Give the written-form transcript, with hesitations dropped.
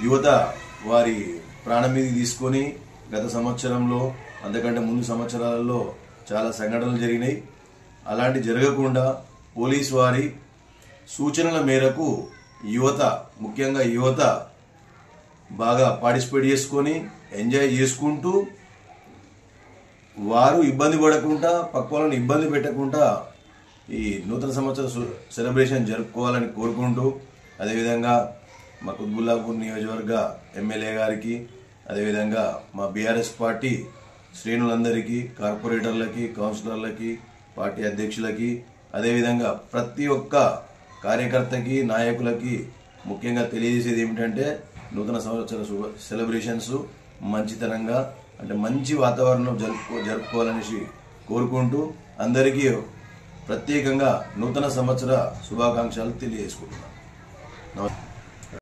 యువత వారి ప్రాణం మీద తీసుకొని గత సంవత్సరంలో అంతకంటే ముందు సంవత్సరాలలో చాలా సంఘటనలు జరిగినాయి. అలాంటి జరగకుండా పోలీస్ వారి సూచనల మేరకు యువత, ముఖ్యంగా యువత బాగా పార్టిసిపేట్ చేసుకొని ఎంజాయ్ చేసుకుంటూ వారు ఇబ్బంది పడకుండా పక్క వాళ్ళని ఇబ్బంది పెట్టకుండా ఈ నూతన సంవత్సర సెలబ్రేషన్ జరుపుకోవాలని కోరుకుంటూ, అదేవిధంగా మా కుత్బుల్లాపూర్ నియోజకవర్గ ఎమ్మెల్యే గారికి, అదేవిధంగా మా బీఆర్ఎస్ పార్టీ శ్రేణులందరికీ, కార్పొరేటర్లకి, కౌన్సిలర్లకి, పార్టీ అధ్యక్షులకి, అదేవిధంగా ప్రతి ఒక్క కార్యకర్తకి, నాయకులకి ముఖ్యంగా తెలియజేసేది ఏమిటంటే నూతన సంవత్సర సెలబ్రేషన్స్ మంచితనంగా, అంటే మంచి వాతావరణం జరుపుకోవాలనేసి కోరుకుంటూ అందరికీ ప్రత్యేకంగా నూతన సంవత్సర శుభాకాంక్షలు తెలియజేసుకుంటున్నాను.